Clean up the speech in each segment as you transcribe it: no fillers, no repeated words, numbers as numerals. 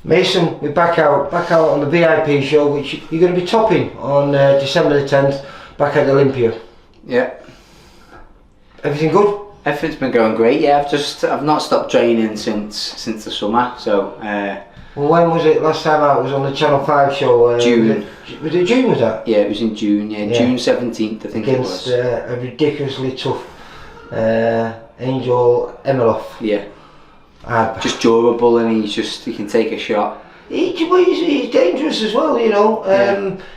Mason, we're back out on the VIP show, which you're going to be topping on December the 10th, back at Olympia. Yeah. Everything good? Everything's been going great. Yeah, I've not stopped training since the summer. So. Well, when was it last time out? It was on the Channel 5 show. June. Was it June? Was that? Yeah, it was in June. Yeah, June 17th, I think against, it was. A ridiculously tough Angel Emeloff. Yeah. Just durable, and he can take a shot. He's dangerous as well, you know.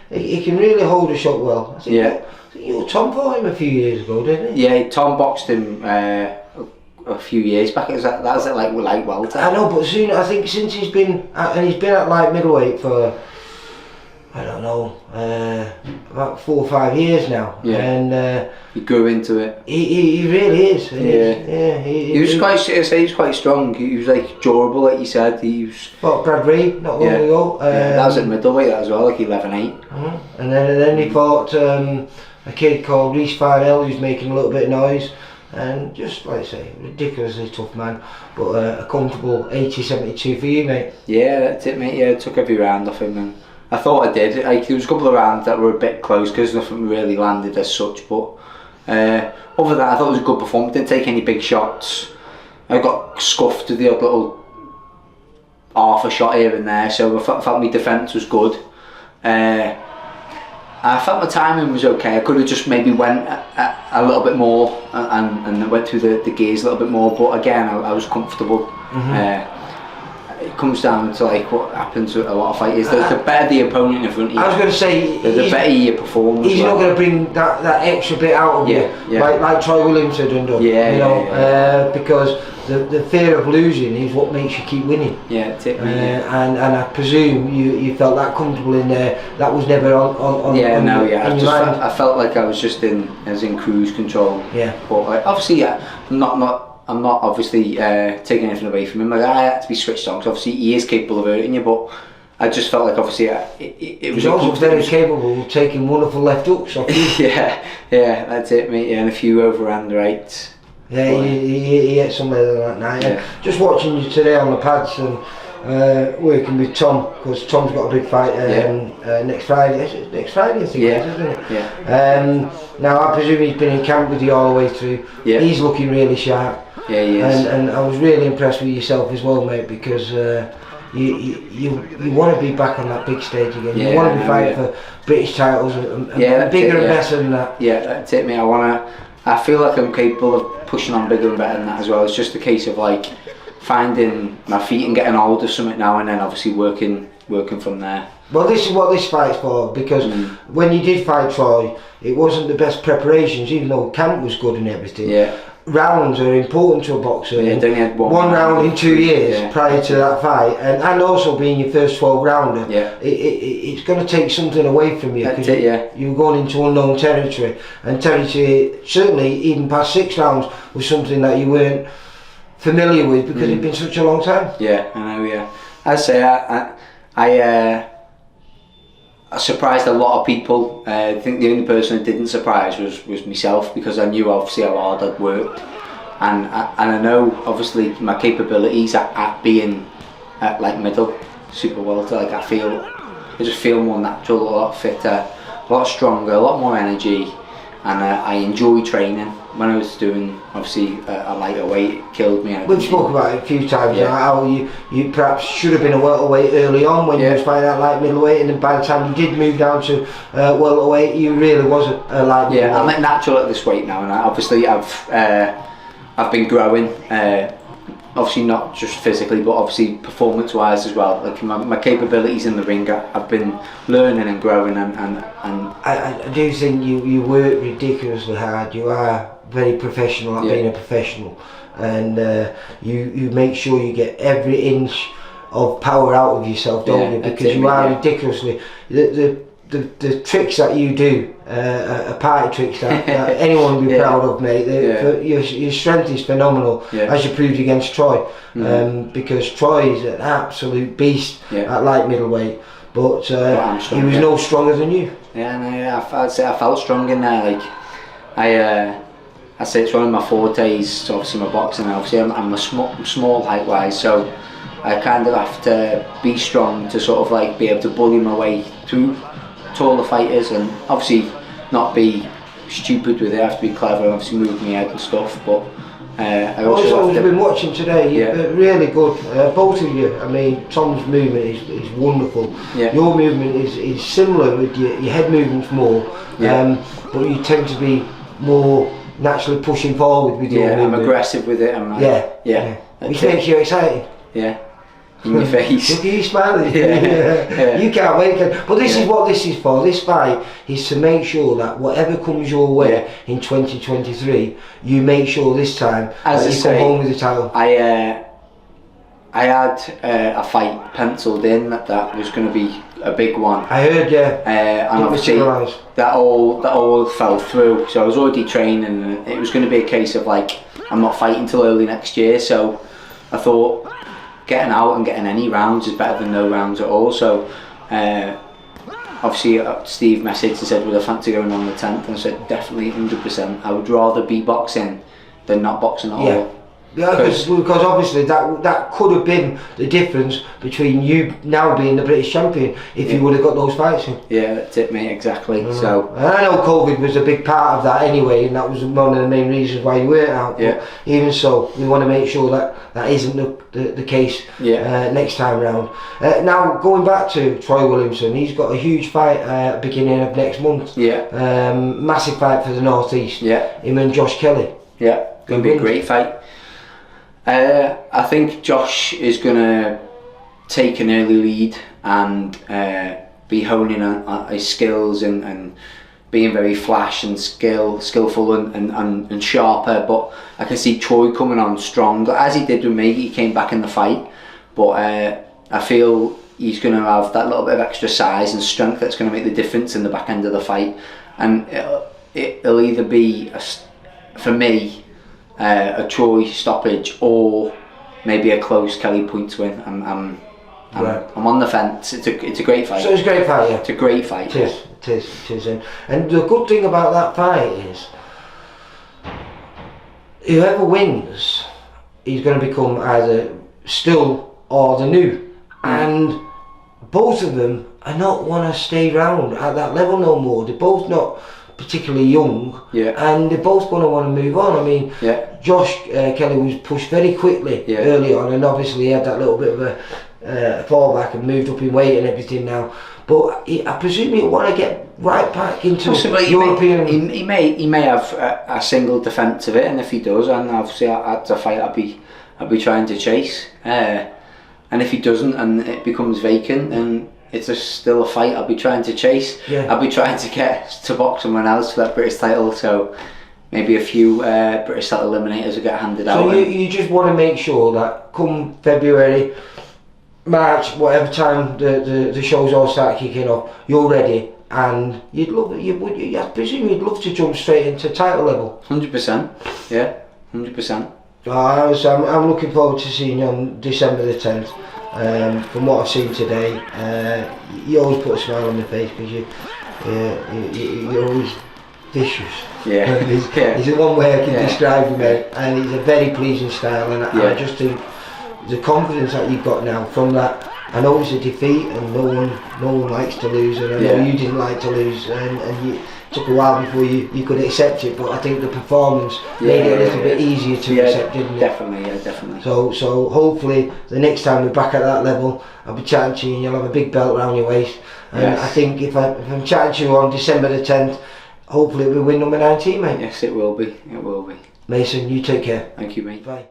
He can really hold a shot well. I think you Tom fought him a few years ago, didn't he? Yeah, Tom boxed him a few years back. That was at light welter. I know, but I think since he's been at light middleweight for, I don't know, about 4 or 5 years now. Yeah. And he grew into it. He really is. He was quite strong. He was like durable, like you said. He was. Fought Brad Reed not long ago. That was at middleweight as well, like 11-8. Mm-hmm. And then he fought a kid called Reece Farnell, who's making a little bit of noise. And just like I say, ridiculously tough man, but a comfortable 80-72 for you, mate. Yeah, that's it, mate. Yeah, I took every round off him, and I thought I did. Like, there was a couple of rounds that were a bit close because nothing really landed as such. But other than that, I thought it was a good performance. Didn't take any big shots. I got scuffed with the odd little half a shot here and there, so I felt my defence was good. I felt my timing was okay. I could have just maybe went a little bit more and went through the gears a little bit more, but again I was comfortable. It comes down to like what happens with a lot of fighters. The better the opponent in front of you, I was going to say, the better you perform. He's not going to bring that extra bit out of you, like Troy Williamson done. Because the fear of losing is what makes you keep winning. And I presume you felt that comfortable in there. That was never on I felt like I was just in cruise control. Yeah. But obviously, I'm not obviously taking anything away from him. Like, I had to be switched on because obviously he is capable of hurting you, but I just felt like obviously it was. He's also very capable of taking wonderful left hooks off you. yeah, that's it, mate. Yeah, and a few overhand rights. Yeah, he hit somewhere that night. Yeah. Just watching you today on the pads and working with Tom, because Tom's got a big fight next Friday. Next Friday, I think it is, isn't it? Yeah. Now I presume he's been in camp with you all the way through. Yeah. He's looking really sharp. Yeah, he is. And I was really impressed with yourself as well, mate, because you want to be back on that big stage again. You want to be fighting for British titles and bigger and better than that. Yeah, that's it, mate. I feel like I'm capable of pushing on bigger and better than that as well. It's just a case of like finding my feet and getting hold of something now and then, obviously working from there. Well, this is what this fight's for, because when you did fight Troy, it wasn't the best preparations, even though camp was good and everything. Yeah. Rounds are important to a boxer. Yeah, then you had one round in 2 years prior to that fight, and also being your first 12 rounder. Yeah. It's going to take something away from you, because you're going into unknown territory, and territory certainly even past 6 rounds was something that you weren't familiar with because it'd been such a long time. Yeah, I know. Yeah, I say I surprised a lot of people. I think the only person I didn't surprise was myself, because I knew obviously how hard I'd worked, and I know obviously my capabilities at being at like middle super welter. Like I just feel more natural, a lot fitter, a lot stronger, a lot more energy, and I enjoy training. When I was doing obviously a lighter weight, it killed me. We've spoken about it a few times now, how you perhaps should have been a welterweight early on when you was fighting at light middleweight, and then by the time you did move down to welterweight, you really was a light middleweight. Yeah, I'm like natural at this weight now, and obviously I've been growing. Obviously not just physically, but obviously performance-wise as well. Like my capabilities in the ring, I've been learning and growing, and I do think you work ridiculously hard. You are very professional at being a professional, and you make sure you get every inch of power out of yourself, don't you? Because you are ridiculously the tricks that you do are party tricks that anyone would be proud of, mate. Your strength is phenomenal, as you proved against Troy, because Troy is an absolute beast at light middleweight, but he was no stronger than you. I'd say I felt strong in there. Like I I say it's one of my fortes. So obviously my boxing. Obviously I'm small height wise, so I kind of have to be strong to sort of like be able to bully my way through taller fighters, and obviously not be stupid with it. I have to be clever and obviously move my head and stuff. But I also have been watching today. Really good. Both of you. I mean, Tom's movement is wonderful. Yeah. Your movement is similar with your head movement's more. But you tend to be more naturally pushing forward with your movement. I'm aggressive with it. Which makes you exciting. Yeah. In your face. Look at you smiling. Yeah. You can't wait. But this is what this is for. This fight is to make sure that whatever comes your way in 2023, you make sure this time that you come home with the title. I had a fight penciled in that was going to be a big one. I heard, and obviously that all fell through. So I was already training, and it was going to be a case of like, I'm not fighting till early next year. So I thought, getting out and getting any rounds is better than no rounds at all. So obviously Steve messaged and said, would I fancy going on the 10th? And I said, definitely, 100%. I would rather be boxing than not boxing at all. Yeah, because obviously that could have been the difference between you now being the British champion if you would have got those fights in. Yeah, that's it, mate, exactly. So and I know COVID was a big part of that anyway, and that was one of the main reasons why you weren't out. But even so, we want to make sure that isn't the case next time round. Now, going back to Troy Williamson, he's got a huge fight beginning of next month. Massive fight for the North East. Him and Josh Kelly. Going to be a great fight. I think Josh is going to take an early lead and be honing on his skills and being very flash and skillful and sharper. But I can see Troy coming on strong, as he did with me. He came back in the fight, but I feel he's going to have that little bit of extra size and strength that's going to make the difference in the back end of the fight. And it'll either be, for me, a Troy stoppage or maybe a close Kelly points win. I'm on the fence. It's a great fight. So it's a great fight, yeah. It's a great fight. It is. And the good thing about that fight is, whoever wins, he's going to become either still or the new. And both of them are not want to stay around at that level no more. They're both not particularly young, and they're both going to want to move on. I mean, Josh Kelly was pushed very quickly early on, and obviously he had that little bit of a fallback and moved up in weight and everything now. But I presume he'll want to get right back into European. He may have a single defence of it, and if he does, and obviously that's a fight I'd be trying to chase. And if he doesn't, and it becomes vacant, then it's still a fight I'll be trying to chase. I'll be trying to get to box someone else for that British title, so maybe a few British title eliminators will get handed out. So you just want to make sure that come February, March, whatever time the shows all start kicking off, you're ready, and I presume you'd love to jump straight into title level. 100%, yeah, 100%. I'm looking forward to seeing you on December the 10th. From what I've seen today, you always put a smile on my face because you're always vicious. It's the one way I can describe you, mate, and it's a very pleasing style, and I just think the confidence that you've got now from that. I know it's a defeat, and no one likes to lose, and I know you didn't like to lose, and you took a while before you could accept it, but I think the performance made it a little bit easier to accept, didn't it? Definitely. So hopefully the next time we're back at that level, I'll be chatting to you and you'll have a big belt around your waist. And I think if I'm chatting to you on December the 10th, hopefully we'll win number 19, mate. Yes, it will be. Mason, you take care. Thank you, mate. Bye.